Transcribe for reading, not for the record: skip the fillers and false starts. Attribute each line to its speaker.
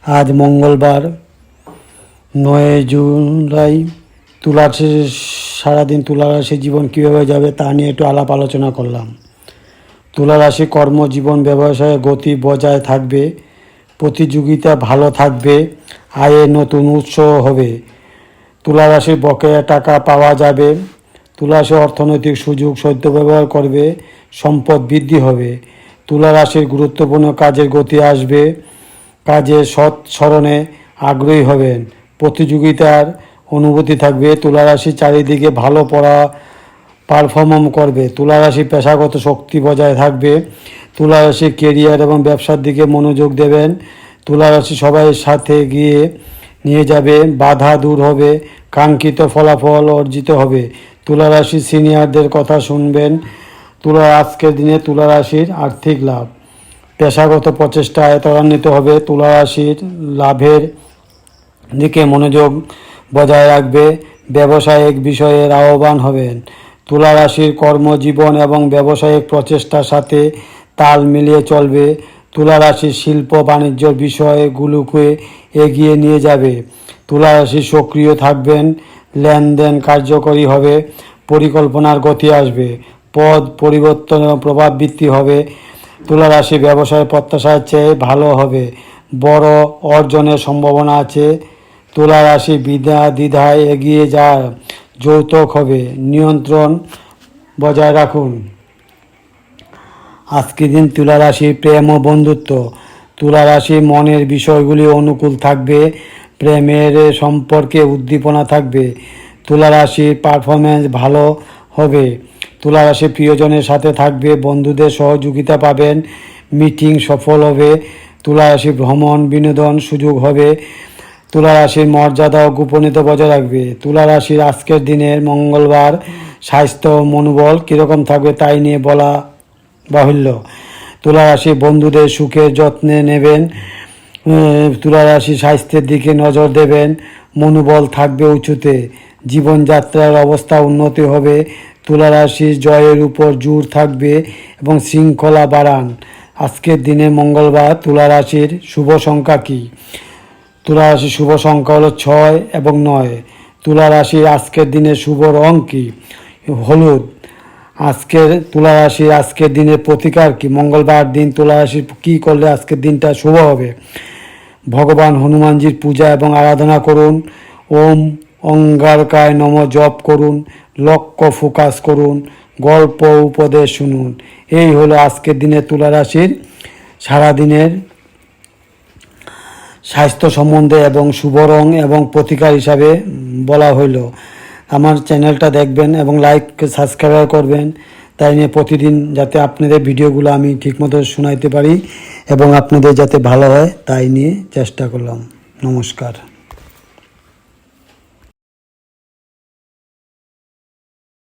Speaker 1: আজ মঙ্গলবার 9 জুলাই। তুলা সারাদিন তুলা রাশি জীবন কীভাবে যাবে তা নিয়ে একটু আলাপ আলোচনা করলাম। তুলা রাশি কর্মজীবন ব্যবসায়ে গতি বজায় থাকবে, প্রতিযোগিতা ভালো থাকবে, আয়ে নতুন উৎস হবে। তুলা রাশির বকেয়া টাকা পাওয়া যাবে। তুলা রাশি অর্থনৈতিক সুযোগ সদ্ব্যবহার করবে, সম্পদ বৃদ্ধি হবে। তুলা রাশির গুরুত্বপূর্ণ কাজের গতি আসবে, কাজে সৎ স্মরণে আগ্রহী হবেন, প্রতিযোগিতার অনুভূতি থাকবে। তুলা রাশি চারিদিকে ভালো পারফর্ম করবে। তুলা রাশি পেশাগত শক্তি বজায় থাকবে। তুলা রাশি কেরিয়ার এবং ব্যবসার দিকে মনোযোগ দেবেন। তুলা রাশি সবাই সাথে গিয়ে নিয়ে যাবে, বাধা দূর হবে, কাঙ্ক্ষিত ফলাফল অর্জিত হবে। তুলা রাশি সিনিয়রদের কথা শুনবেন। আজকের দিনে তুলা রাশির আর্থিক লাভ, পেশাগত প্রচেষ্টায় ত্বরান্বিত হবে। তুলা রাশির লাভের দিকে মনোযোগ বজায় রাখবে, ব্যবসায়িক বিষয়ের আহ্বান হবেন। তুলা রাশির কর্মজীবন এবং ব্যবসায়িক প্রচেষ্টার সাথে তাল মিলিয়ে চলবে। তুলা রাশির শিল্প বাণিজ্য বিষয়গুলোকে এগিয়ে নিয়ে যাবে। তুলা রাশি সক্রিয় থাকবেন, লেনদেন কার্যকরী হবে, পরিকল্পনার গতি আসবে, পদ পরিবর্তন এবং প্রভাব বৃদ্ধি হবে। তুলা রাশি ব্যবসায় প্রত্যাশার চেয়ে ভালো হবে, বড় অর্জনের সম্ভাবনা আছে। তুলা রাশি দ্বিধায় এগিয়ে যায়, যৌতুক হবে, নিয়ন্ত্রণ বজায় রাখুন। আজকের দিন তুলা রাশি প্রেম ও বন্ধুত্ব। তুলা রাশি মনের বিষয়গুলি অনুকূল থাকবে, প্রেমের সম্পর্কে উদ্দীপনা থাকবে। তুলা রাশির পারফরমেন্স ভালো হবে। তুলা রাশি প্রিয়জনের সাথে থাকবে, বন্ধুদের সহযোগিতা পাবেন, মিটিং সফল হবে। তুলা রাশি ভ্রমণ বিনোদন সুযোগ হবে। তুলা রাশির মর্যাদা ও গোপনীয়তা বজায় রাখবে। তুলা রাশির আজকের দিনের মঙ্গলবার স্বাস্থ্য মনোবল কীরকম থাকবে তাই নিয়ে বলা বাহুল্য। তুলা রাশি বন্ধুদের সুখের যত্নে নেবেন। তুলা রাশি স্বাস্থ্যের দিকে নজর দেবেন, মনোবল থাকবে উঁচুতে, জীবনযাত্রার অবস্থা উন্নতি হবে। তুলা রাশির জয়ের উপর জোর থাকবে এবং শৃঙ্খলা বাড়ান। আজকের দিনে মঙ্গলবার তুলা রাশির শুভ সংখ্যা কী? তুলা রাশির শুভ সংখ্যা হলো 6 এবং 9। তুলা রাশির আজকের দিনে শুভ রং কী? হলুদ। তুলা রাশির আজকের দিনের প্রতিকার কি? মঙ্গলবার দিন তুলা রাশির কী করলে আজকের দিনটা শুভ হবে? ভগবান হনুমানজির পূজা এবং আরাধনা করুন, ওম অঙ্গারকায় নম জপ করুন, লক্ষ্য ফোকাস করুন, গল্প উপদেশ শুনুন। এই হলো আজকের দিনে তুলা রাশির সারাদিনের স্বাস্থ্য সম্বন্ধে এবং শুভ রং এবং প্রতিকার হিসাবে বলা হইল। আমার চ্যানেলটা দেখবেন এবং লাইক সাবস্ক্রাইব করবেন, তাই নিয়ে প্রতিদিন যাতে আপনাদের ভিডিওগুলো আমি ঠিকমতো শোনাইতে পারি এবং আপনাদের যাতে ভালো হয় তাই নিয়ে চেষ্টা করলাম। নমস্কার।